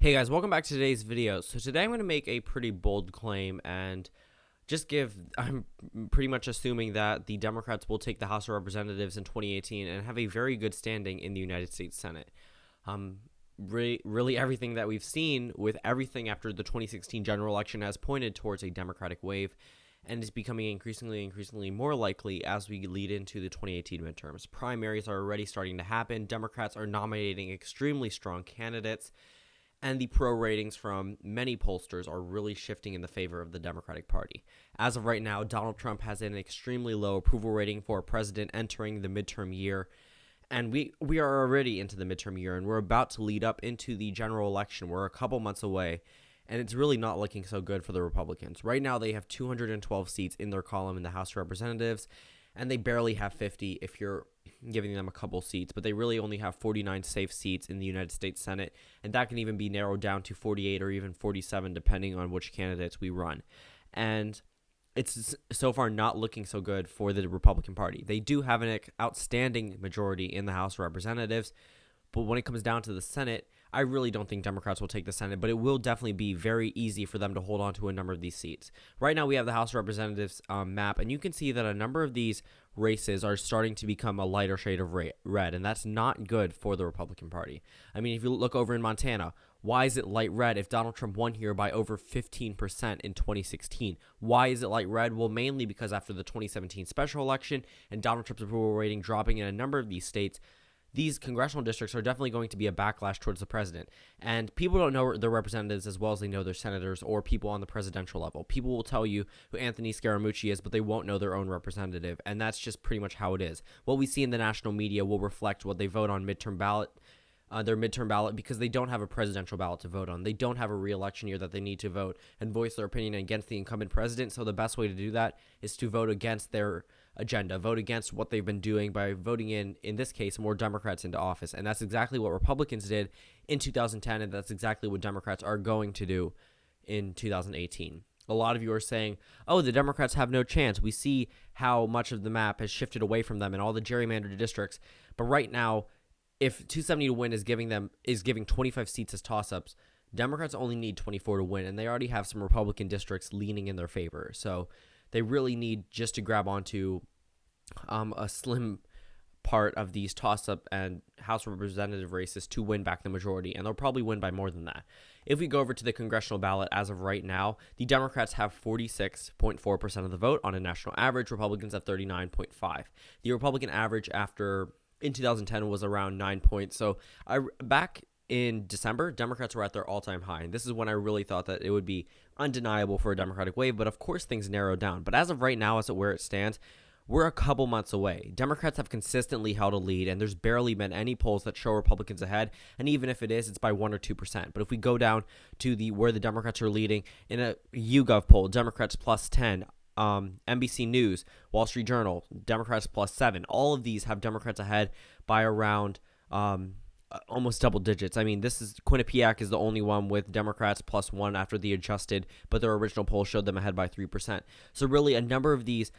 Hey guys, welcome back to today's video. So today I'm going to make a pretty bold claim and I'm pretty much assuming that the Democrats will take the House of Representatives in 2018 and have a very good standing in the United States Senate. Really everything that we've seen with everything after the 2016 general election has pointed towards a Democratic wave and is becoming increasingly more likely as we lead into the 2018 midterms. Primaries are already starting to happen. Democrats are nominating extremely strong candidates, and the pro ratings from many pollsters are really shifting in the favor of the Democratic Party. As of right now, Donald Trump has an extremely low approval rating for a president entering the midterm year, and we are already into the midterm year, and we're about to lead up into the general election. We're a couple months away, and it's really not looking so good for the Republicans. Right now, they have 212 seats in their column in the House of Representatives, and they barely have 50 if you're giving them a couple seats, but they really only have 49 safe seats in the United States Senate, and that can even be narrowed down to 48 or even 47 depending on which candidates we run. And it's so far not looking so good for the Republican Party. They do have an outstanding majority in the House of Representatives, but when it comes down to the Senate, I really don't think Democrats will take the Senate, but it will definitely be very easy for them to hold on to a number of these seats. Right now, we have the House of Representatives map, and you can see that a number of these races are starting to become a lighter shade of red, and that's not good for the Republican Party. I mean, if you look over in Montana, why is it light red if Donald Trump won here by over 15% in 2016? Why is it light red? Well, mainly because after the 2017 special election and Donald Trump's approval rating dropping in a number of these states, these congressional districts are definitely going to be a backlash towards the president. And people don't know their representatives as well as they know their senators or people on the presidential level. People will tell you who Anthony Scaramucci is, but they won't know their own representative. And that's just pretty much how it is. What we see in the national media will reflect what they vote on their midterm ballot, because they don't have a presidential ballot to vote on. They don't have a re-election year that they need to vote and voice their opinion against the incumbent president. So the best way to do that is to vote against their agenda, vote against what they've been doing by voting in this case, more Democrats into office. And that's exactly what Republicans did in 2010, and that's exactly what Democrats are going to do in 2018. A lot of you are saying, oh, the Democrats have no chance. We see how much of the map has shifted away from them and all the gerrymandered districts. But right now, if 270 to win is giving 25 seats as toss-ups, Democrats only need 24 to win, and they already have some Republican districts leaning in their favor. So they really need just to grab onto a slim part of these toss-up and House of Representative races to win back the majority, and they'll probably win by more than that. If we go over to the congressional ballot, as of right now, the Democrats have 46.4% of the vote on a national average. Republicans have 39.5%. The Republican average in 2010 was around 9 points. So back in December, Democrats were at their all-time high, and this is when I really thought that it would be undeniable for a Democratic wave, but of course things narrowed down. But as of right now, where it stands, we're a couple months away. Democrats have consistently held a lead, and there's barely been any polls that show Republicans ahead, and even if it is, it's by 1 or 2%. But if we go down to where the Democrats are leading, in a YouGov poll, Democrats plus 10, NBC News, Wall Street Journal, Democrats plus 7. All of these have Democrats ahead by around almost double digits. I mean, Quinnipiac is the only one with Democrats plus 1 after the adjusted, but their original poll showed them ahead by 3%. So really, a number of these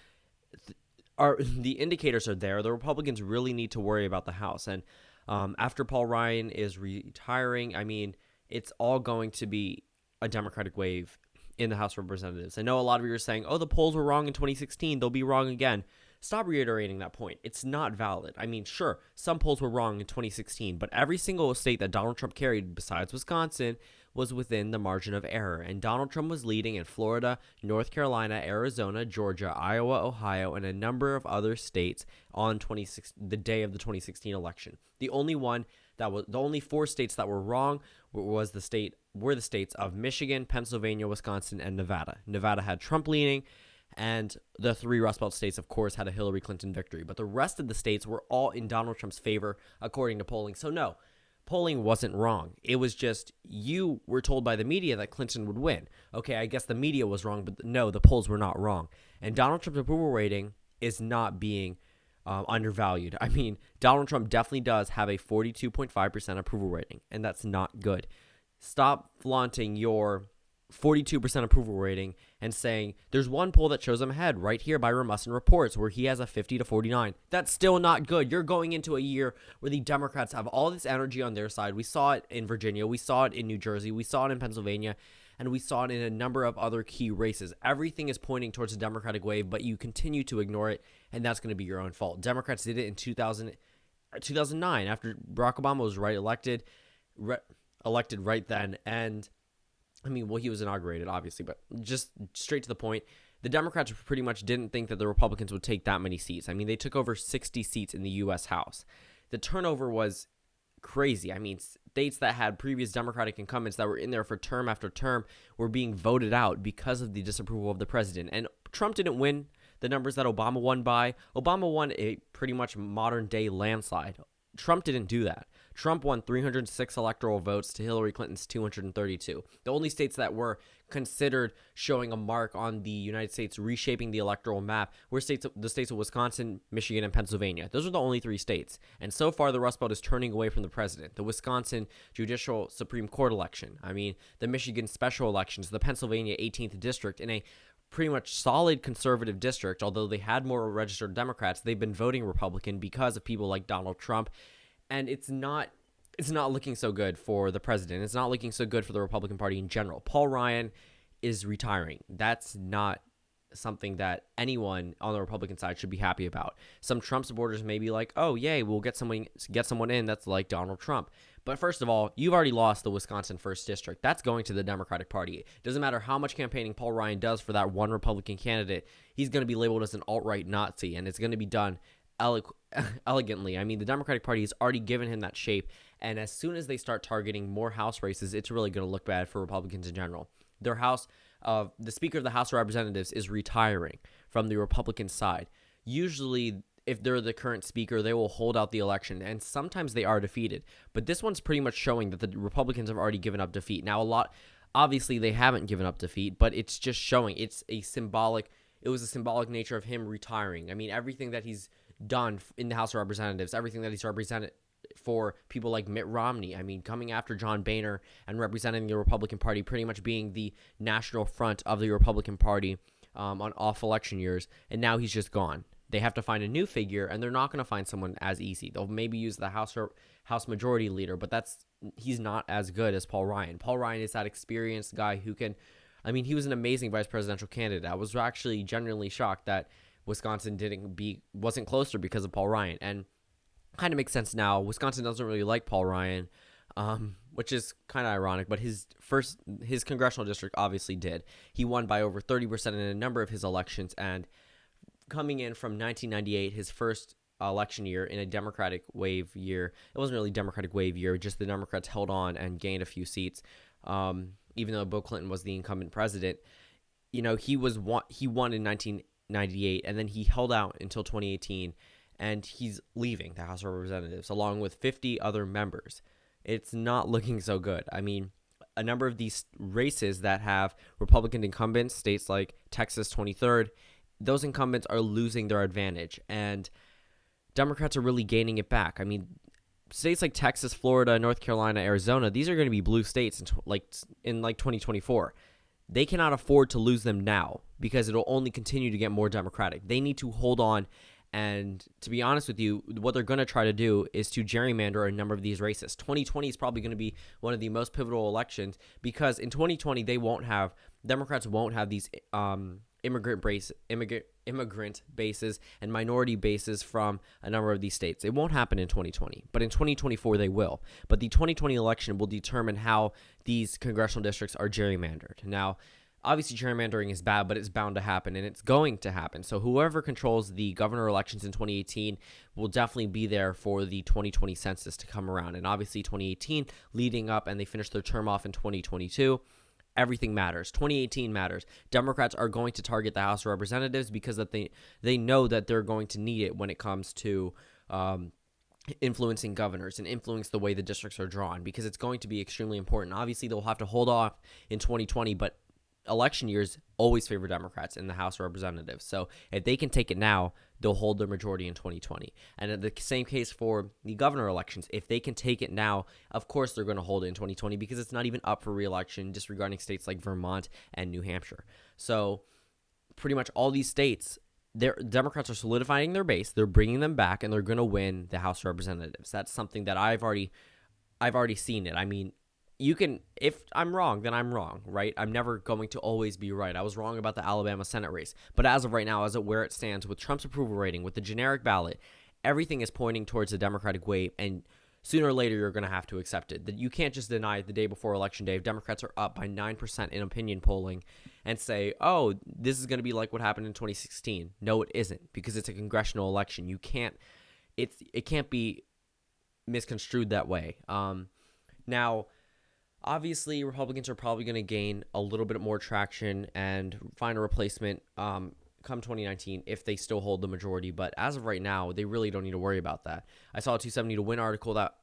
the indicators are there. The Republicans really need to worry about the House. And after Paul Ryan is retiring, I mean, it's all going to be a Democratic wave in the House of Representatives. I know a lot of you are saying, oh, the polls were wrong in 2016. They'll be wrong again. Stop reiterating that point. It's not valid. I mean, sure, some polls were wrong in 2016, but every single state that Donald Trump carried, besides Wisconsin, was within the margin of error. And Donald Trump was leading in Florida, North Carolina, Arizona, Georgia, Iowa, Ohio, and a number of other states on the day of the 2016 election. The only 4 states that were wrong were the states of Michigan, Pennsylvania, Wisconsin, and Nevada. Nevada had Trump leaning, and the 3 Rust Belt states, of course, had a Hillary Clinton victory. But the rest of the states were all in Donald Trump's favor, according to polling. So no, polling wasn't wrong. It was just you were told by the media that Clinton would win. Okay, I guess the media was wrong, but no, the polls were not wrong. And Donald Trump's approval rating is not being undervalued. I mean, Donald Trump definitely does have a 42.5% approval rating, and that's not good. Stop flaunting your 42% approval rating and saying there's one poll that shows him ahead right here by Rasmussen Reports where he has a 50 to 49. That's still not good. You're going into a year where the Democrats have all this energy on their side. We saw it in Virginia. We saw it in New Jersey. We saw it in Pennsylvania. And we saw it in a number of other key races. Everything is pointing towards a Democratic wave, but you continue to ignore it, and that's going to be your own fault. Democrats did it in 2009 after Barack Obama was elected right then. And I mean, well, he was inaugurated, obviously, but just straight to the point, the Democrats pretty much didn't think that the Republicans would take that many seats. I mean, they took over 60 seats in the U.S. House. The turnover was crazy. I mean, states that had previous Democratic incumbents that were in there for term after term were being voted out because of the disapproval of the president. And Trump didn't win the numbers that Obama won by. Obama won a pretty much modern-day landslide. Trump didn't do that. Trump won 306 electoral votes to Hillary Clinton's 232. The only states that were considered showing a mark on the United States reshaping the electoral map were the states of Wisconsin, Michigan, and Pennsylvania. Those are the only 3 states. And so far, the Rust Belt is turning away from the president. The Wisconsin Judicial Supreme Court election, the Michigan special elections, the Pennsylvania 18th District, in a pretty much solid conservative district, although they had more registered Democrats, they've been voting Republican because of people like Donald Trump. And it's not looking so good for the president. It's not looking so good for the Republican Party in general. Paul Ryan is retiring. That's not something that anyone on the Republican side should be happy about. Some Trump supporters may be like, oh, yay, we'll get someone in that's like Donald Trump. But first of all, you've already lost the Wisconsin 1st District. That's going to the Democratic Party. It doesn't matter how much campaigning Paul Ryan does for that one Republican candidate. He's going to be labeled as an alt-right Nazi, and it's going to be done elegantly. I mean, the Democratic Party has already given him that shape, and as soon as they start targeting more House races, it's really going to look bad for Republicans in general. The Speaker of the House of Representatives is retiring from the Republican side. Usually, if they're the current speaker, they will hold out the election, and sometimes they are defeated. But this one's pretty much showing that the Republicans have already given up defeat. Now, obviously, they haven't given up defeat, but it's just showing. It was a symbolic nature of him retiring. I mean, everything that he's done in the House of Representatives, everything that he's represented for people like Mitt Romney, coming after John Boehner and representing the Republican Party, pretty much being the national front of the Republican Party on off election years, and now he's just gone. They have to find a new figure, and they're not going to find someone as easy. They'll maybe use the House Majority Leader, but he's not as good as Paul Ryan. Paul Ryan is that experienced guy who can, he was an amazing vice presidential candidate. I was actually genuinely shocked that Wisconsin wasn't closer because of Paul Ryan, and kind of makes sense now. Wisconsin doesn't really like Paul Ryan, which is kind of ironic, but his congressional district obviously did. He won by over 30% in a number of his elections, and coming in from 1998, his first election year in a Democratic wave year. It wasn't really a Democratic wave year, just the Democrats held on and gained a few seats, even though Bill Clinton was the incumbent president. He won in 1998, and then he held out until 2018, and he's leaving the House of Representatives along with 50 other members. It's not looking so good. A number of these races that have Republican incumbents, states like Texas 23rd, those incumbents are losing their advantage, and Democrats are really gaining it back. States like Texas, Florida, North Carolina, Arizona, these are going to be blue states in 2024. They cannot afford to lose them now because it'll only continue to get more Democratic. They need to hold on, and to be honest with you, what they're going to try to do is to gerrymander a number of these races. 2020 is probably going to be one of the most pivotal elections because in 2020 Democrats won't have these immigrant bases and minority bases from a number of these states. It won't happen in 2020, but in 2024 they will. But the 2020 election will determine how these congressional districts are gerrymandered. Now, obviously gerrymandering is bad, but it's bound to happen, and it's going to happen. So whoever controls the governor elections in 2018 will definitely be there for the 2020 census to come around. And obviously 2018 leading up, and they finish their term off in 2022. Everything matters. 2018 matters. Democrats are going to target the House of Representatives because that they know that they're going to need it when it comes to influencing governors and influence the way the districts are drawn, because it's going to be extremely important. Obviously, they'll have to hold off in 2020, but election years always favor Democrats in the House of Representatives. So if they can take it now, they'll hold their majority in 2020. And the same case for the governor elections. If they can take it now, of course they're going to hold it in 2020 because it's not even up for re-election, disregarding states like Vermont and New Hampshire. So pretty much all these states, Democrats are solidifying their base. They're bringing them back, and they're going to win the House of Representatives. That's something that I've already seen it. I mean, you can, if I'm wrong, then I'm wrong, right? I'm never going to always be right. I was wrong about the Alabama Senate race. But as of right now, where it stands with Trump's approval rating, with the generic ballot, everything is pointing towards the Democratic way, and sooner or later you're going to have to accept it. That you can't just deny it the day before Election Day if Democrats are up by 9% in opinion polling and say, oh, this is going to be like what happened in 2016. No, it isn't, because it's a congressional election. It can't be misconstrued that way. Now, obviously, Republicans are probably going to gain a little bit more traction and find a replacement come 2019 if they still hold the majority. But as of right now, they really don't need to worry about that. I saw a 270 to win article that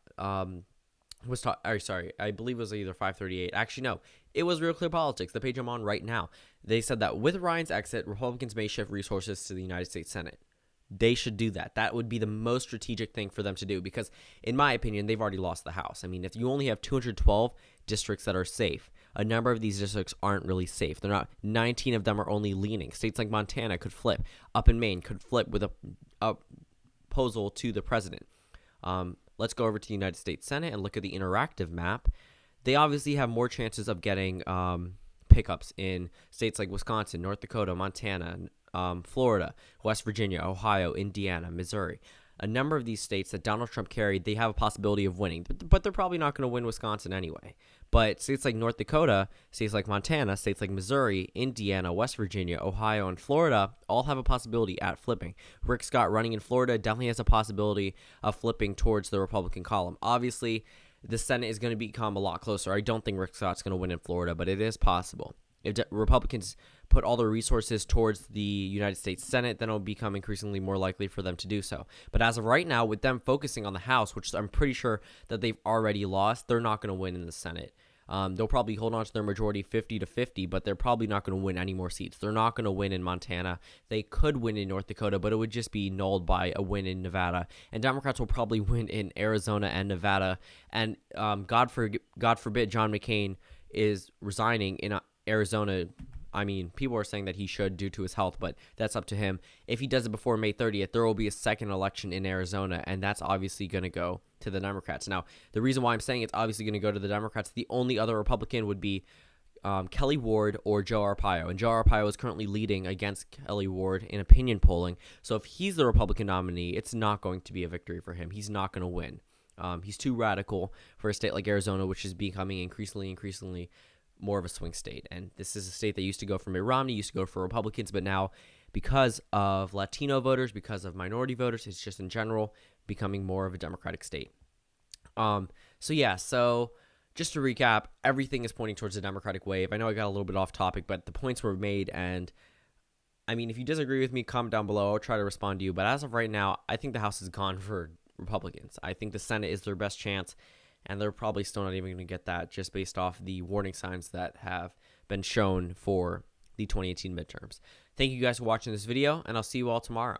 was taught. I believe it was either 538. Actually, no, it was Real Clear Politics, the page I'm on right now. They said that with Ryan's exit, Republicans may shift resources to the United States Senate. They should do that. That would be the most strategic thing for them to do because, in my opinion, they've already lost the House. I mean, if you only have 212 districts that are safe, a number of these districts aren't really safe. They're not. 19 of them are only leaning. States like Montana could flip. Up in Maine could flip with a proposal to the president. Let's go over to the United States Senate and look at the interactive map. They obviously have more chances of getting pickups in states like Wisconsin, North Dakota, Montana, Florida, West Virginia, Ohio, Indiana, Missouri. A number of these states that Donald Trump carried, they have a possibility of winning, but they're probably not going to win Wisconsin anyway. But states like North Dakota, states like Montana, states like Missouri, Indiana, West Virginia, Ohio, and Florida all have a possibility at flipping. Rick Scott running in Florida definitely has a possibility of flipping towards the Republican column. Obviously, the Senate is going to become a lot closer. I don't think Rick Scott's going to win in Florida, but it is possible. If Republicans put all their resources towards the United States Senate, then it'll become increasingly more likely for them to do so. But as of right now, with them focusing on the House, which I'm pretty sure that they've already lost, they're not going to win in the Senate. They'll probably hold on to their majority 50-50, but they're probably not going to win any more seats. They're not going to win in Montana. They could win in North Dakota, but it would just be nulled by a win in Nevada. And Democrats will probably win in Arizona and Nevada. And God forbid John McCain is resigning in Arizona. I mean, people are saying that he should due to his health, but that's up to him. If he does it before May 30th, there will be a second election in Arizona, and that's obviously going to go to the Democrats. Now, the reason why I'm saying it's obviously going to go to the Democrats, the only other Republican would be Kelly Ward or Joe Arpaio. And Joe Arpaio is currently leading against Kelly Ward in opinion polling. So if he's the Republican nominee, it's not going to be a victory for him. He's not going to win. He's too radical for a state like Arizona, which is becoming increasingly more of a swing state. And this is a state that used to go for Mitt Romney, used to go for Republicans, but now because of Latino voters, because of minority voters, it's just in general becoming more of a Democratic state. So just to recap, everything is pointing towards the Democratic wave. I know I got a little bit off topic, but the points were made, and I mean, if you disagree with me, comment down below. I'll try to respond to you, but as of right now, I think the House is gone for Republicans. I think the Senate is their best chance, and they're probably still not even going to get that just based off the warning signs that have been shown for the 2018 midterms. Thank you guys for watching this video, and I'll see you all tomorrow.